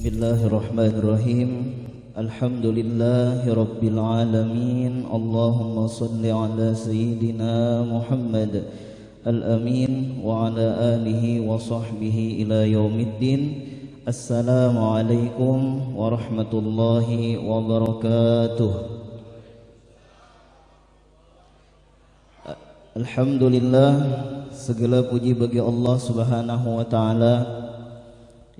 Bismillahirrahmanirrahim. Alhamdulillahi rabbil alamin. Allahumma salli ala sayyidina Muhammad al-amin wa ala alihi wa sahbihi ila yaumiddin. Assalamualaikum warahmatullahi wabarakatuh. Alhamdulillah, segala puji bagi Allah Subhanahu wa taala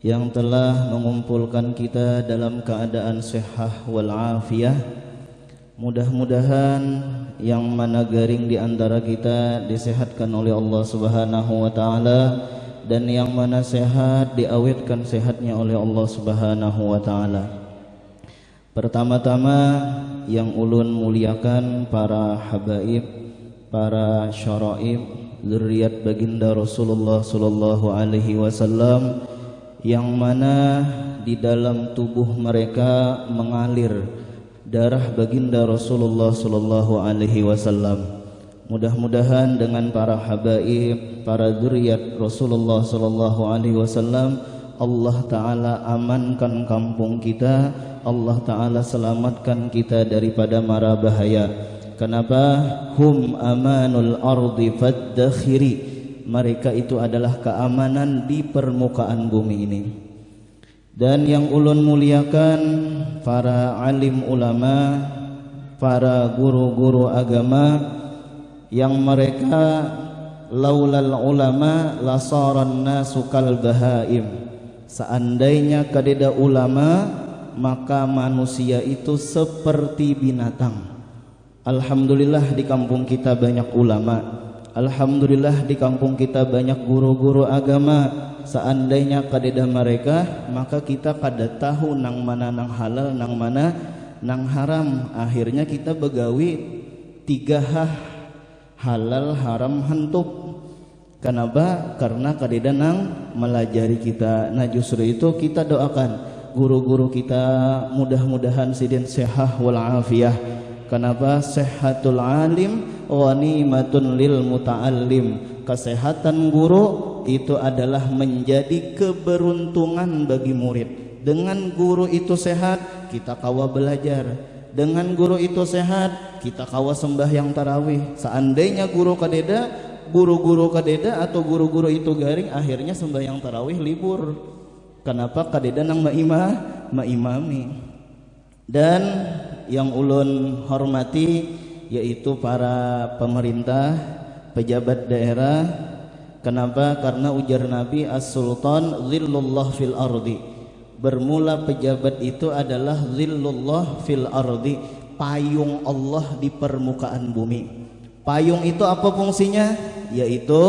yang telah mengumpulkan kita dalam keadaan sehat wal afiyah. Mudah-mudahan yang mana garing di antara kita disehatkan oleh Allah Subhanahu wa taala, dan yang mana sehat diawetkan sehatnya oleh Allah Subhanahu wa taala. Pertama-tama yang ulun muliakan para habaib, para syaraib, zuriat baginda Rasulullah sallallahu alaihi wasallam, yang mana di dalam tubuh mereka mengalir darah baginda Rasulullah sallallahu alaihi wasallam. Mudah-mudahan dengan para habaib, para zuriat Rasulullah sallallahu alaihi wasallam, Allah taala amankan kampung kita, Allah taala selamatkan kita daripada mara bahaya. Kenapa? Hum amanul ardi faddakhiri. Mereka itu adalah keamanan di permukaan bumi ini. Dan yang ulun muliakan para alim ulama, para guru-guru agama, yang mereka laulal ulama lasaran nasu kal bahaim. Seandainya kadeda ulama, maka manusia itu seperti binatang. Alhamdulillah di kampung kita banyak ulama. Alhamdulillah di kampung kita banyak guru-guru agama. Seandainya kadeda mereka, maka kita kada tahu nang mana nang halal, nang mana nang haram. Akhirnya kita begawi tiga halal haram hentuk. Kenapa? Karena kadeda nang melajari kita. Nah justru itu kita doakan guru-guru kita, mudah-mudahan sidin sehat wal afiyah. Kenapa? Sehatul alim ghanimatun lil muta'allim. Kesehatan guru itu adalah menjadi keberuntungan bagi murid. Dengan guru itu sehat, kita kawa belajar. Dengan guru itu sehat, kita kawa sembahyang tarawih. Seandainya guru kadeda, guru-guru kadeda atau guru-guru itu garing, akhirnya sembahyang tarawih libur. Kenapa? Kadeda nang maimami. Dan yang ulun hormati yaitu para pemerintah, pejabat daerah. Kenapa? Karena ujar Nabi as-sultan zillullah fil ardi. Bermula pejabat itu adalah zillullah fil ardi, payung Allah di permukaan bumi. Payung itu apa fungsinya? Yaitu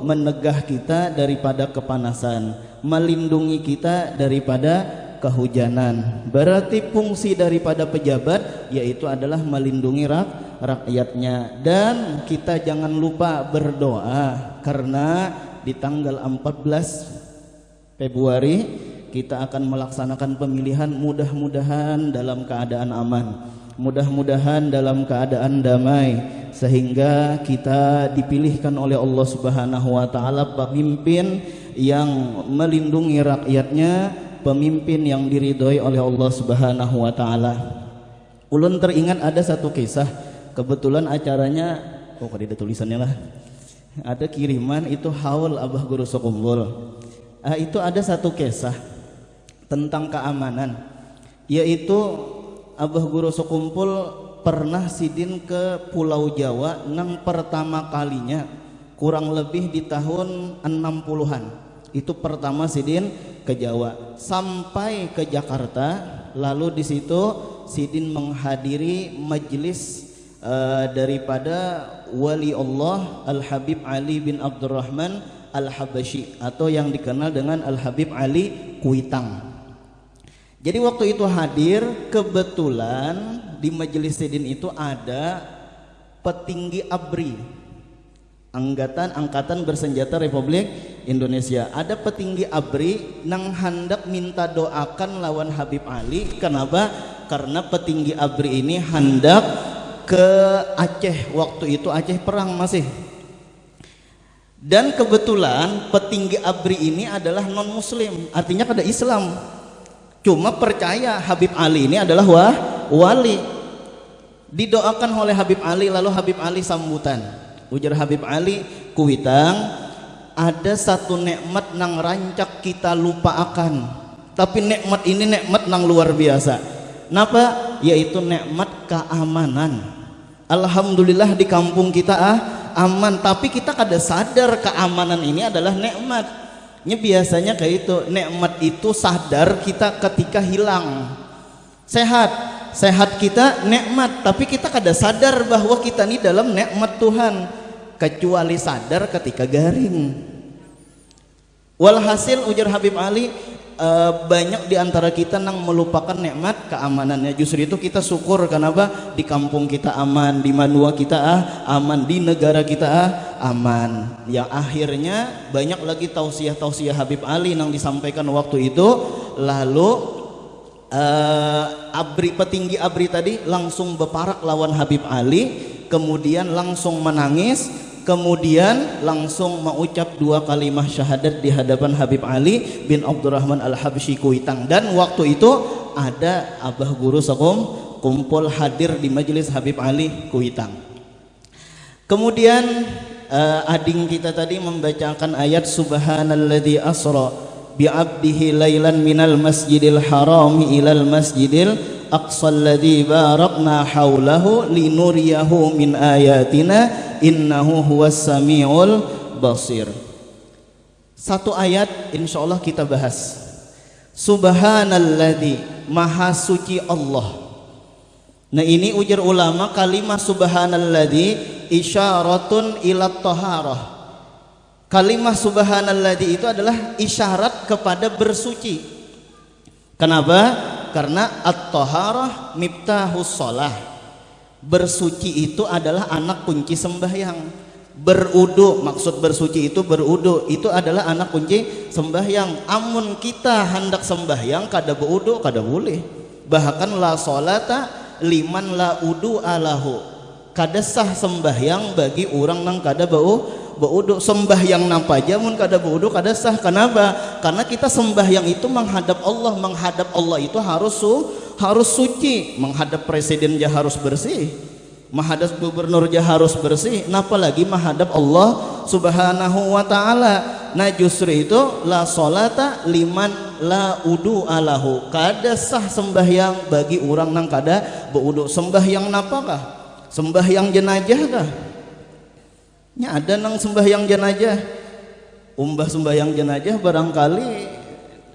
menegah kita daripada kepanasan, melindungi kita daripada kehujanan. Berarti fungsi daripada pejabat yaitu adalah melindungi rakyatnya. Dan kita jangan lupa berdoa, karena di tanggal 14 Februari kita akan melaksanakan pemilihan. Mudah-mudahan dalam keadaan aman, mudah-mudahan dalam keadaan damai, sehingga kita dipilihkan oleh Allah Subhanahu wa taala pemimpin yang melindungi rakyatnya, pemimpin yang diridhoi oleh Allah Subhanahu wa taala. Ulun teringat ada satu kisah, kebetulan acaranya kada ada tulisannya lah. Ada kiriman itu haul Abah Guru Sokumpul. Itu ada satu kisah tentang keamanan, yaitu Abah Guru Sokumpul pernah sidin ke Pulau Jawa nang pertama kalinya, kurang lebih di tahun 60-an. Itu pertama sidin ke Jawa sampai ke Jakarta. Lalu di situ sidin menghadiri majelis daripada wali Allah Al-Habib Ali bin Abdurrahman Al-Habasyi, atau yang dikenal dengan Al-Habib Ali Kuitang. Jadi waktu itu hadir, kebetulan di majelis sidin itu ada petinggi ABRI, Angkatan Bersenjata Republik Indonesia. Ada petinggi ABRI nang hendak minta doakan lawan Habib Ali. Kenapa? Karena petinggi ABRI ini hendak ke Aceh. Waktu itu Aceh perang masih. Dan kebetulan petinggi ABRI ini adalah non muslim, artinya kada Islam. Cuma percaya Habib Ali ini adalah wali. Didoakan oleh Habib Ali, lalu Habib Ali sambutan. Ujar Habib Ali, kuitang, ada satu nikmat nang rancak kita lupa akan. Tapi nikmat ini nikmat nang luar biasa. Napa? Yaitu nikmat keamanan. Alhamdulillah di kampung kita aman, tapi kita kada sadar keamanan ini adalah nikmat. Biasanya kayak itu, nikmat itu sadar kita ketika hilang. Sehat kita nikmat, tapi kita kada sadar bahwa kita ini dalam nikmat Tuhan, kecuali sadar ketika garing. Walhasil ujar Habib Ali, banyak diantara kita yang melupakan nikmat keamanannya. Justru itu kita syukur, kenapa? Di kampung kita aman, di Manua kita aman, di negara kita aman. Yang akhirnya banyak lagi tausiah Habib Ali yang disampaikan waktu itu. Lalu petinggi ABRI tadi langsung berparak lawan Habib Ali, kemudian langsung menangis, kemudian langsung mengucap 2 kalimat syahadat di hadapan Habib Ali bin Abdurrahman Al-Habsyi Kuitang. Dan waktu itu ada abah guru sakum kumpul hadir di majelis Habib Ali Kuitang. Kemudian ading kita tadi membacakan ayat subhanalladzi asra bi'abdihi lailan minal masjidil harami ilal masjidil aqsal ladzi barakna haulahu linuriyahu min ayatina innahu huwas samiul basir. Satu ayat insyaallah kita bahas. Subhanalladzi, maha suci Allah. Nah ini ujar ulama, kalimat subhanalladzi isyaratun ila taharah. Kalimat subhanalladzi itu adalah isyarat kepada bersuci. Kenapa? Karena at-taharah miftahus shalah. Bersuci itu adalah anak kunci sembahyang. Berudu, maksud bersuci itu berudu, itu adalah anak kunci sembahyang. Amun kita hendak sembahyang kada berudu kada boleh. Bahkan la sholata liman la udu alahu. Kada sah sembahyang bagi orang nang kada berudu. Sembahyang napa aja mun kada berudu kada sah. Kenapa? Karena kita sembahyang itu menghadap Allah. Menghadap Allah itu harus suci. Menghadap presiden aja harus bersih, menghadap gubernur aja harus bersih, napa lagi menghadap Allah subhanahu wa ta'ala. Nah justru itu la sholata liman la udu alahu. Kada sah sembahyang bagi orang nang kada berudu. Sembahyang napakah? Sembahyang jenajah kah? Nya ada nang sembahyang jenajah. Umbah sembahyang jenajah barangkali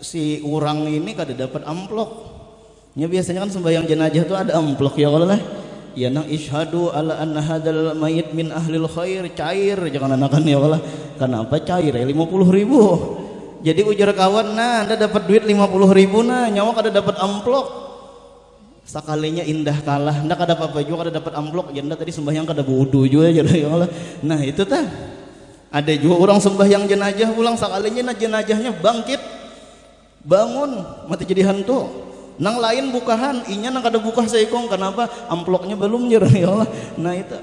si orang ini kada dapat amplok. Nya biasanya kan sembahyang jenajah itu ada amplok ya kalau lah. Ya nang isyhadu ala anna hadzal mayit min ahlil khair, cair jangan anakan ya Allah. Kenapa cair? 50.000. Jadi ujar kawan, nah Anda dapat duit 50.000 nah, nyawa kada dapat amplok. Sekalinya indah kalah, ndak ada apa-apa juga kada dapat amplok. Ya tadi sembahyang kada wudu juga ya Allah. Nah itu tah. Ada juga orang sembahyang jenazah pulang sekalinya nah jenazahnya bangkit. Bangun, mati jadi hantu. Nang lain bukahan, inya nang kada buka seikong. Kenapa? Amploknya belum ya Allah. Nah itu.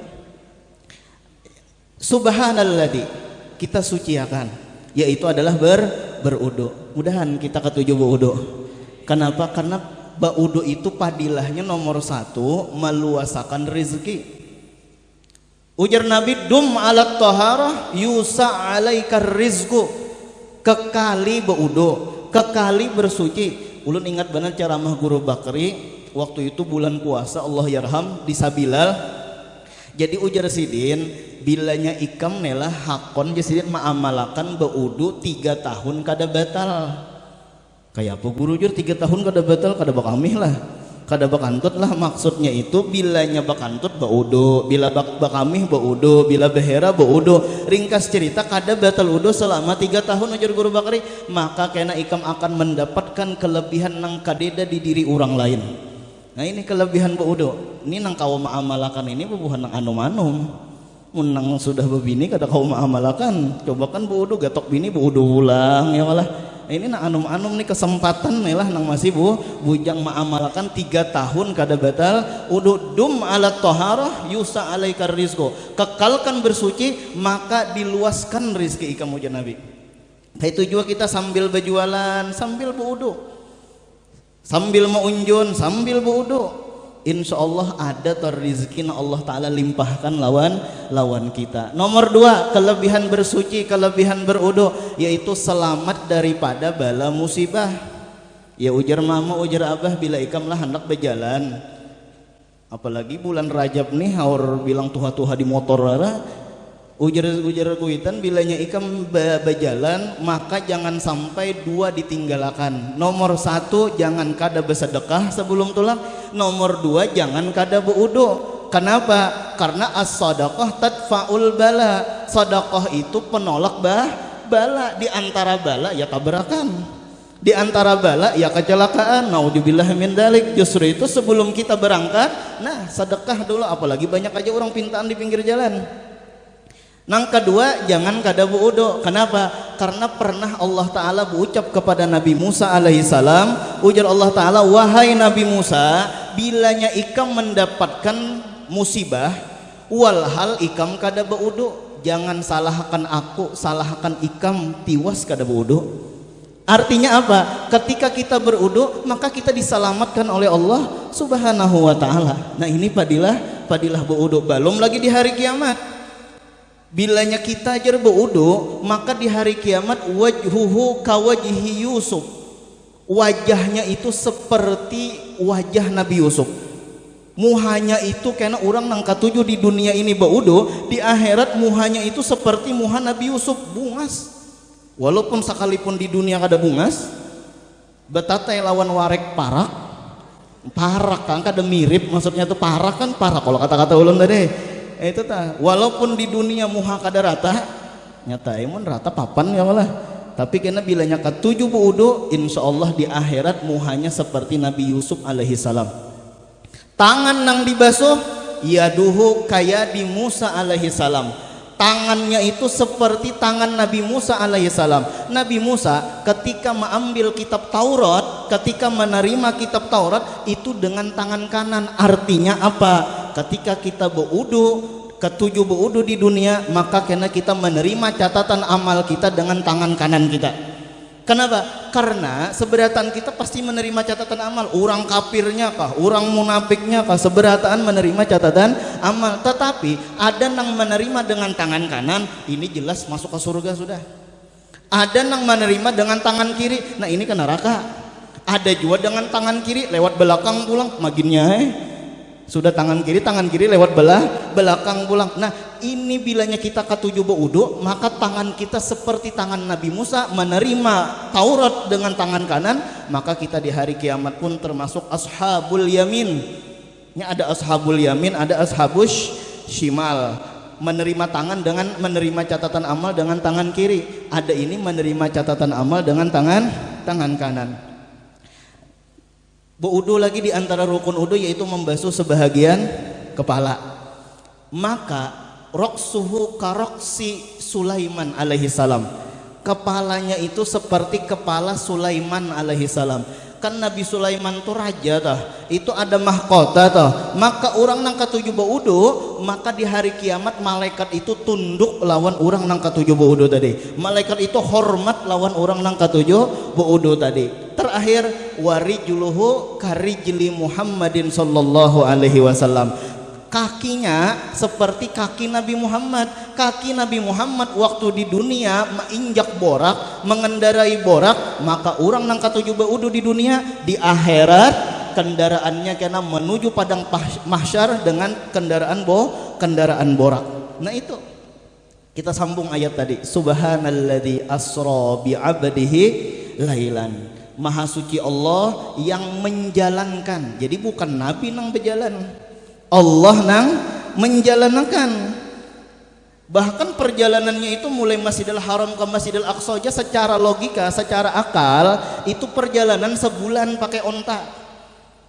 Subhanalladzi, kita suciakan, yaitu adalah berudu. Mudahan kita ketujuh berudu. Kenapa? Karena baudu itu padilahnya nomor 1 meluasakan rezeki. Ujar Nabi, dum alat taharah yusa alaikar rizku. Kekali baudu, kekali bersuci. Ulun ingat benar ceramah Guru Bakri waktu itu bulan puasa, Allah yarham, di Sabilal. Jadi ujar sidin, bilanya ikam nelah hakon sidin ma'amalakan baudu 3 tahun kada batal. Kayak apa guru jur 3 tahun kada batal, kada bakamih lah, kada bakantut lah. Maksudnya itu bilanya bakantut baudu, bila bakamih baudu, bila behera baudu. Ringkas cerita kada batal udu selama 3 tahun ujar Guru Bakri. Maka kena ikam akan mendapatkan kelebihan nang kadeda di diri orang lain. Nah ini kelebihan baudu. Ini nang kau ma'amalakan ini bubuhan nang anum-anum. Nang sudah bebini kada kau ma'amalakan. Coba kan baudu gatok bini baudu ulang ya malah. Ini nang anum-anum nih kesempatan nih lah nang masih bujang ma'amalkan 3 tahun kada batal udu. Dum alat toharah yusa alaikar rizko. Kekalkan bersuci maka diluaskan rizki ikam ujar Nabi. Itu juga kita sambil berjualan sambil berudu. sambil meunjun, sambil berudu. Insya Allah ada rezeki Allah Ta'ala limpahkan lawan kita. Nomor 2, kelebihan bersuci, kelebihan berudu, yaitu selamat daripada bala musibah. Ya ujar mama, ujar abah, bila ikam lah hendak berjalan, apalagi bulan Rajab nih, haur bilang tuha-tuha di motor rara, ujar kuitan, bilanya ikam berjalan maka jangan sampai 2 ditinggalkan. Nomor 1, jangan kada bersedekah sebelum tulang. Nomor 2, jangan kada berudu. Kenapa? Karena as-sadaqah tadfa'ul bala. Sedekah itu penolak bala. Di antara bala ya tabrakan, di antara bala ya kecelakaan. Naudzubillah min dzalik. Justru itu sebelum kita berangkat, nah sedekah dulu, apalagi banyak aja orang pintaan di pinggir jalan. Nang kedua, jangan kada berudu. Kenapa? Karena pernah Allah Ta'ala berucap kepada Nabi Musa alaihissalam, ujar Allah Ta'ala, wahai Nabi Musa, bilanya ikam mendapatkan musibah, walhal ikam kada berudu, jangan salahkan aku, salahkan ikam tiwas kada berudu. Artinya apa? Ketika kita berudu, maka kita diselamatkan oleh Allah Subhanahu wa Ta'ala. Nah ini padilah berudu. Belum lagi di hari kiamat, bilanya kita ajar berudu, maka di hari kiamat wajhuhu kawajhi Yusuf, wajahnya itu seperti wajah Nabi Yusuf. Muhanya itu karena orang nang katujuh di dunia ini berudu, di akhirat muhanya itu seperti muha Nabi Yusuf, bungas. Walaupun sekalipun di dunia kada bungas, betatai lawan warek parak kan kada mirip, maksudnya tuh parak kan parak kalau kata-kata ulun tadi. Itu tah, walaupun di dunia muha kada rata, nyata imun rata papan ya malah. Tapi karena bilanya ketujuh berudu, insya Allah di akhirat muhanya seperti Nabi Yusuf alaihi salam. Tangan nang dibasuh, yaduhu kaya di Musa alaihi salam. Tangannya itu seperti tangan Nabi Musa alaihi salam. Nabi Musa ketika mengambil kitab Taurat, ketika menerima kitab Taurat itu dengan tangan kanan. Artinya apa? Ketika kita berudu, ketujuh berudu di dunia, maka kena kita menerima catatan amal kita dengan tangan kanan kita. Kenapa? Karena seberatan kita pasti menerima catatan amal. Orang kafirnya kah, orang munafiknya kah, seberatan menerima catatan amal. Tetapi ada yang menerima dengan tangan kanan, ini jelas masuk ke surga sudah. Ada yang menerima dengan tangan kiri, nah ini ke neraka. Ada juga dengan tangan kiri lewat belakang pulang, maginnya sudah tangan kiri lewat belakang pulang. Nah ini bilanya kita ketujuh berudu, maka tangan kita seperti tangan Nabi Musa menerima Taurat dengan tangan kanan, maka kita di hari kiamat pun termasuk ashabul yamin. Ini ada ashabul yamin, ada ashabus shimal. Menerima tangan dengan menerima catatan amal dengan tangan kiri. Ada ini menerima catatan amal dengan tangan kanan. Berudu lagi di antara rukun udu yaitu membasuh sebahagian kepala. Maka roksuhu karoksi Sulaiman alaihi salam, kepalanya itu seperti kepala Sulaiman alaihi salam. Kan Nabi Sulaiman itu raja tah, itu ada mahkota tah. Maka orang nang ketujuh berudu, maka di hari kiamat malaikat itu tunduk lawan orang nang ketujuh berudu tadi. Malaikat itu hormat lawan orang nang ketujuh berudu tadi. Terakhir warijuluhu karijli Muhammadin sallallahu alaihi wasallam. Kakinya seperti kaki Nabi Muhammad. Kaki Nabi Muhammad waktu di dunia menginjak borak, mengendarai borak, maka orang nang ketujuh berudu di dunia, di akhirat kendaraannya kena menuju padang mahsyar dengan kendaraan borak. Nah itu kita sambung ayat tadi, subhanalladzi asra bi 'abdihi lailan. Maha suci Allah yang menjalankan. Jadi bukan Nabi nang berjalan, Allah nang menjalankan. Bahkan perjalanannya itu mulai Masjidil Haram ke Masjidil Aqsa aja secara logika, secara akal itu perjalanan sebulan pakai onta.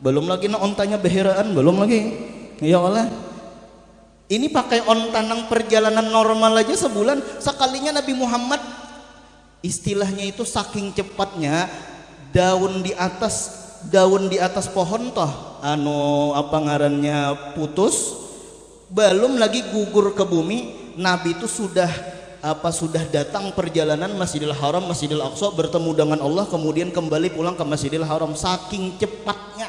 Belum lagi na ontanya beheraan, belum lagi. Ya Allah. Ini pakai onta nang perjalanan normal aja sebulan. Sekalinya Nabi Muhammad istilahnya itu saking cepatnya daun di atas pohon toh apa ngarannya putus, belum lagi gugur ke bumi, Nabi itu sudah apa sudah datang perjalanan Masjidil Haram, Masjidil Aqsa, bertemu dengan Allah, kemudian kembali pulang ke Masjidil Haram, saking cepatnya.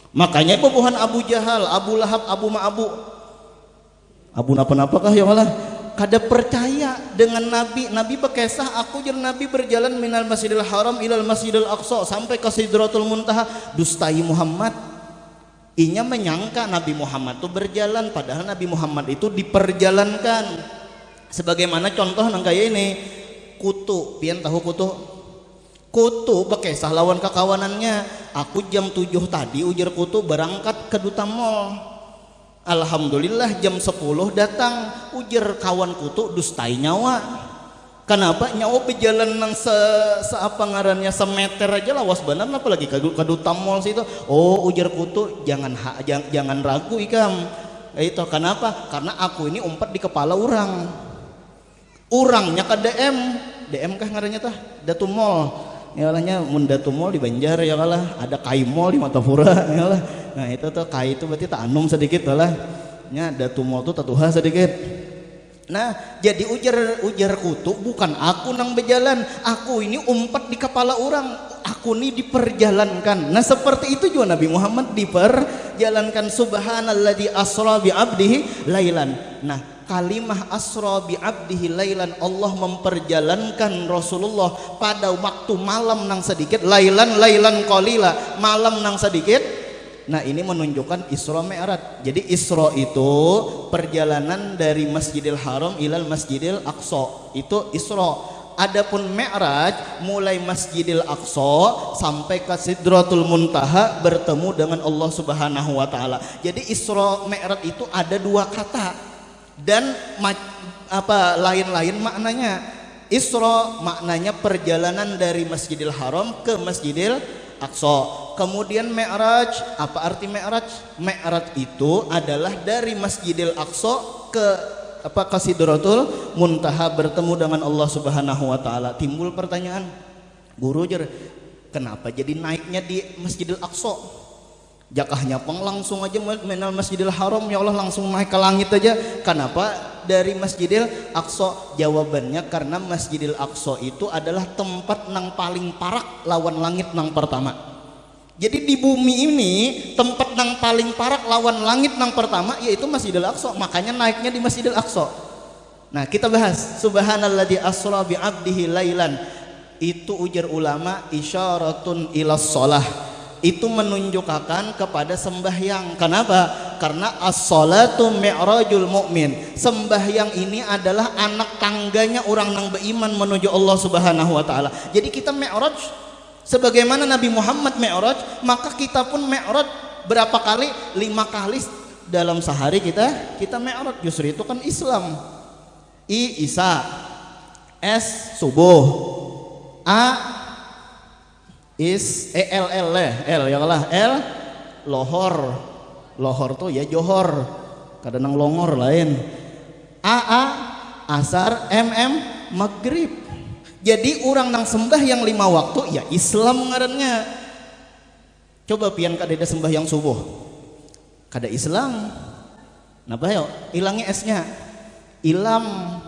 Makanya pembuhan Abu Jahal, Abu Lahab, Abu napa-napa kah ya Allah, kada percaya dengan Nabi. Nabi bekesah, aku jeung Nabi berjalan minal Masjidil Haram ilal Masjidil Aqsa sampai ke Sidratul Muntaha. Dustai Muhammad. Inya menyangka Nabi Muhammad itu berjalan, padahal Nabi Muhammad itu diperjalankan. Sebagaimana contoh nang kaya ini, kutu, pian tahu kutu? Kutu bekesah lawan kekawanannya. Aku jam 7 tadi ujar kutu berangkat ke Duta Mall. Alhamdulillah jam 10 datang, ujar kawan kutu dustai nyawa. Kenapa? Nyawa berjalan nang apa ngarannya semeter aja lawas benar, apalagi ke Duta Mall situ. Oh ujar kutu jangan ragu ikam. Itu kenapa? Karena aku ini umpat di kepala orang. Orangnya ke DM kah ngarannya tah? Datu Mall. Ya Allahnya mun Datu Mall di Banjar ya Allah, ada Kai Mall di Matapura ya Allah. Nah itu tuh Kai itu berarti tak anum sedikit lah. Nya Datu Mall tuh tatuha sedikit. Nah jadi ujar kutu bukan aku nang berjalan, aku ini umpat di kepala orang, aku ini diperjalankan. Nah seperti itu juga Nabi Muhammad diperjalankan. Subhanalladzi asra bi abdihi lailan. Nah kalimah asra bi abdihi lailan, Allah memperjalankan Rasulullah pada waktu malam nang sedikit, lailan qalila, malam nang sedikit. Nah ini menunjukkan Isra Mi'raj. Jadi Isra itu perjalanan dari Masjidil Haram ilal Masjidil Aqsa, itu Isra. Adapun Mi'raj mulai Masjidil Aqsa sampai ke Sidratul Muntaha bertemu dengan Allah Subhanahu wa taala. Jadi Isra Mi'raj itu ada dua kata dan lain-lain maknanya. Isra maknanya perjalanan dari Masjidil Haram ke Masjidil Aqsa. Kemudian Mi'raj, apa arti Mi'raj? Mi'raj itu adalah dari Masjidil Aqsa ke Sidratul Muntaha bertemu dengan Allah Subhanahu wa taala. Timbul pertanyaan, guru jer, kenapa jadi naiknya di Masjidil Aqsa? Jakahnya peng langsung aja minal Masjidil Haram ya Allah langsung naik ke langit aja. Kenapa dari Masjidil Aqsa? Jawabannya karena Masjidil Aqsa itu adalah tempat nang paling parak lawan langit nang pertama. Jadi di bumi ini tempat nang paling parak lawan langit nang pertama yaitu Masjidil Aqsa. Makanya naiknya di Masjidil Aqsa. Nah kita bahas subhanalladzi asra bi abdihi lailan. Itu ujar ulama isyaratun ilas shalah. Itu menunjukkan kepada sembahyang. Kenapa? Karena as-salatu mi'rajul mu'min. Sembahyang ini adalah anak tangganya orang nang beriman menuju Allah Subhanahu wa taala. Jadi kita mi'raj sebagaimana Nabi Muhammad mi'raj, maka kita pun mi'raj berapa kali? 5 kali dalam sehari kita mi'raj. Justru itu kan Islam. I Isa, S subuh, A L ya Allah, L lohor tuh ya johor, kadang longor lain. A asar, maghrib. Jadi orang nang sembah yang 5 waktu ya Islam ngarannya. Coba pian kadeda sembah yang subuh, kada Islam. Napa yo? Ilangi S-nya. Ilam.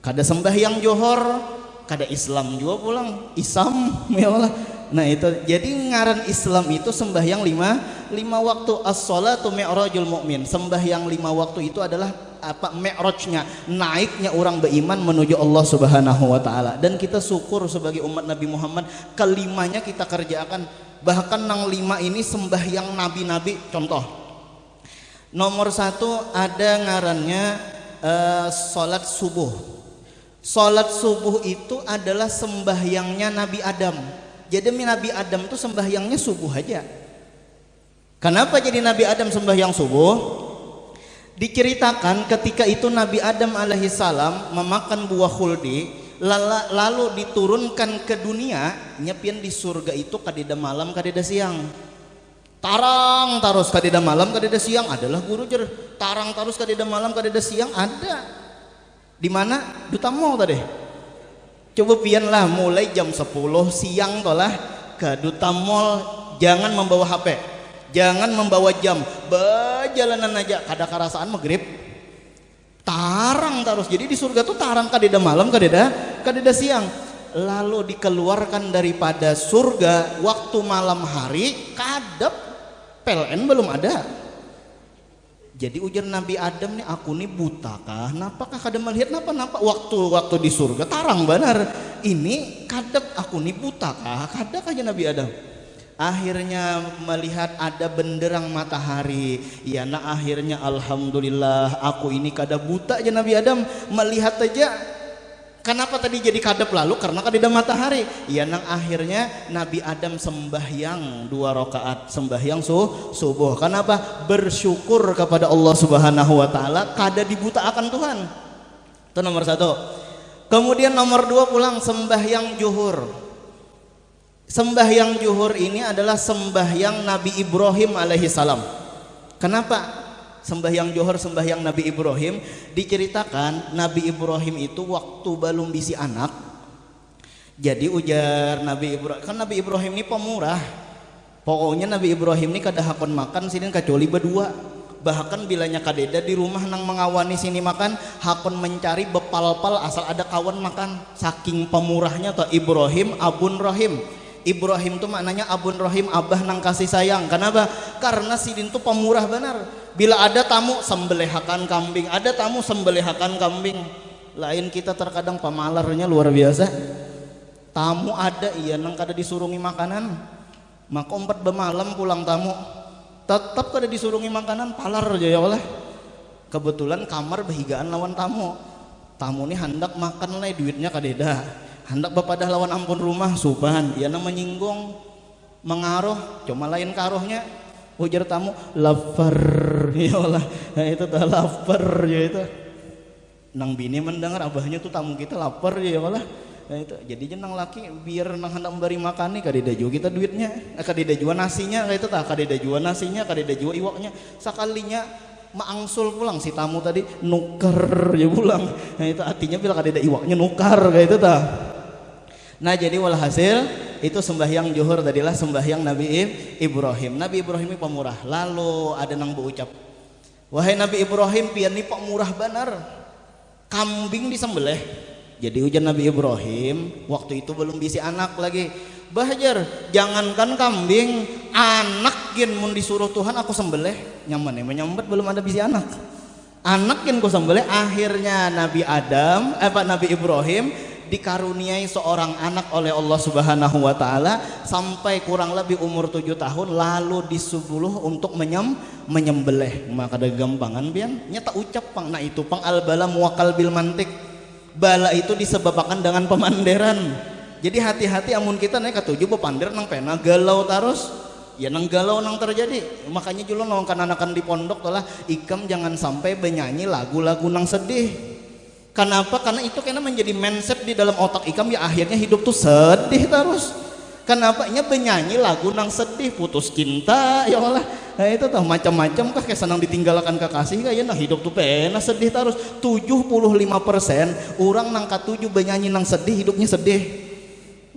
Kada sembah yang johor, kada Islam juga pulang. Isam ya Allah. Nah itu jadi ngaran Islam itu sembahyang 5 waktu. As-shalatu mi'rajul mu'min. Sembahyang 5 waktu itu adalah apa mi'rajnya, naiknya orang beriman menuju Allah Subhanahu wa taala. Dan kita syukur sebagai umat Nabi Muhammad kelimanya kita kerjakan. Bahkan nang 5 ini sembahyang nabi-nabi. Contoh nomor 1 ada ngarannya salat subuh. Salat subuh itu adalah sembahyangnya Nabi Adam. Jadi Nabi Adam itu sembahyangnya subuh aja. Kenapa jadi Nabi Adam sembahyang subuh? Diceritakan ketika itu Nabi Adam alaihissalam memakan buah khuldi, lalu diturunkan ke dunia, nyepian di surga itu kadida malam kadida siang. Tarang terus kadida malam kadida siang adalah guru jer. Tarang terus kadida malam kadida siang ada. Di mana? Duta Mall tadi. Coba pian lah mulai jam 10 siang tolah ke Duta Mall, jangan membawa HP. Jangan membawa jam, berjalanan aja kada karasaan maghrib. tarang terus. Jadi di surga tuh tarang kadeda malam kadeda siang. Lalu dikeluarkan daripada surga waktu malam hari, kadep PLN belum ada. Jadi ujar Nabi Adam nih, aku nih buta kah? Napakah kada melihat napa waktu di surga tarang benar. Ini kadep aku nih buta kah? Kada aja Nabi Adam. Akhirnya melihat ada benderang matahari. Ya nah akhirnya alhamdulillah aku ini kada buta aja Nabi Adam melihat aja. Kenapa tadi jadi kadep lalu? Karena kan ada matahari. Ya nang akhirnya Nabi Adam sembahyang 2 rakaat, sembahyang subuh. Kenapa? Bersyukur kepada Allah Subhanahu wa taala kada dibutaakan Tuhan. Itu nomor 1. Kemudian nomor 2 pulang sembahyang zuhur. Sembahyang zuhur ini adalah sembahyang Nabi Ibrahim alaihi salam. Kenapa? Sembahyang zuhur, sembahyang Nabi Ibrahim, diceritakan Nabi Ibrahim itu waktu belum bisi anak. Jadi ujar Nabi Ibrahim, kan Nabi Ibrahim ini pemurah. Pokoknya Nabi Ibrahim ini kada hakon makan sini kecuali berdua. Bahkan bilanya kadeda di rumah nang mengawani sini makan, hakon mencari bepal-pal asal ada kawan makan. Saking pemurahnya tuh Ibrahim Abun Rahim. Ibrahim tuh maknanya Abun Rahim, abah nang kasih sayang. Kenapa? Karena sidin tuh pemurah benar. Bila ada tamu sembelihakan kambing, ada tamu sembelihakan kambing. Lain kita terkadang pemalarnya luar biasa. Tamu ada iya nang kada disurungi makanan. Maka 4 bemalam pulang tamu, tetap kada disurungi makanan, palar aja ya Allah. Kebetulan kamar bahigaan lawan tamu. Tamu nih hendak makan lah duitnya kadeda. Hendak bapadah lawan ampun rumah suban, ia nang menyinggung mengaruh, cuma lain karuhnya. Ujar tamu lapar ya Allah. Nah itu tuh lapar ya itu. Nang bini mendengar abahnya tuh tamu kita lapar ya Allah. Nah itu jadi jenang laki biar nang hendak memberi makan nih kadeda juga kita duitnya, kadeda juga nasinya kayak itu tah, kadeda juga nasinya, kadeda juga iwaknya. Sekalinya maangsul pulang si tamu tadi nuker ya pulang. Nah itu artinya bila kadeda iwaknya nukar kayak itu tah. Nah jadi walhasil itu sembahyang zuhur tadilah sembahyang Nabi Ibrahim. Nabi Ibrahim ini pemurah. Lalu ada nang berucap, wahai Nabi Ibrahim pian ini pemurah benar, kambing disembelih. Jadi ujar Nabi Ibrahim waktu itu belum bisi anak lagi. Bahajar jangankan kambing, anak gin mun disuruh Tuhan aku sembelih nyaman ya menyambet belum ada bisi anak. Anak gin ku sembelih. Akhirnya Nabi Ibrahim dikaruniai seorang anak oleh Allah Subhanahu wa taala sampai kurang lebih umur 7 tahun, lalu disuruh untuk menyembelih. Maka ada gampangan pian nyata ucap pang. Nah itu pang al bala muwakal bil mantik. Bala itu disebabkan dengan pemanderan. Jadi hati-hati amun kita naik ketujuh bepander nang pena galau terus. Ya nang galau nang terjadi. Makanya julo nong kan-anakan di pondok telah ikam jangan sampai benyanyi lagu-lagu nang sedih. Kenapa? Karena itu kena menjadi mindset di dalam otak ikam ya akhirnya hidup tuh sedih terus. Kenapa? Nya benyanyi lagu nang sedih, putus cinta ya Allah. Nah itu tuh macam-macam kah kayak senang ditinggalkan kekasih kayak nah hidup tuh pena sedih terus. 75% orang nang katujuh benyanyi nang sedih hidupnya sedih.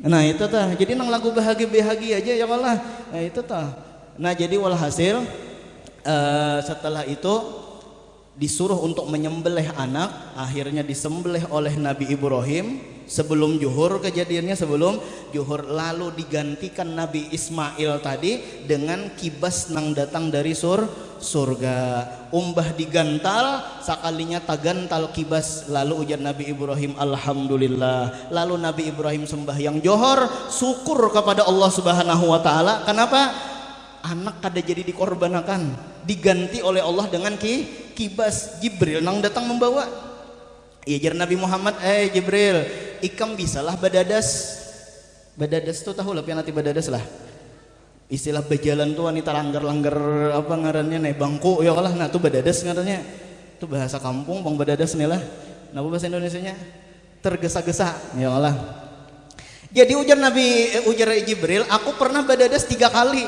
Nah itu tuh. Jadi nang lagu bahagia aja ya Allah. Nah itu tuh. Nah jadi walhasil setelah itu disuruh untuk menyembelih anak, akhirnya disembelih oleh Nabi Ibrahim sebelum zuhur. Kejadiannya sebelum zuhur, lalu digantikan Nabi Ismail tadi dengan kibas nang datang dari surga. Umbah digantal sakalinya tagantal kibas. Lalu ujar Nabi Ibrahim alhamdulillah. Lalu Nabi Ibrahim sembahyang zuhur syukur kepada Allah Subhanahu wa taala. Kenapa? Anak kada jadi dikorbankan, diganti oleh Allah dengan kibas. Jibril nang datang membawa. Iya jar Nabi Muhammad, Jibril, ikam bisalah badadas. Badadas tuh tahu lah pian nanti badadas lah. Istilah berjalan tuh wanita langgar-langgar apa ngarannya nih bangku ya kalah. Nah tuh badadas ngarannya. Itu bahasa kampung bang badadas nih lah. Nah bahasa Indonesianya tergesa-gesa ya Allah. Jadi ujar Jibril, aku pernah badadas 3 kali.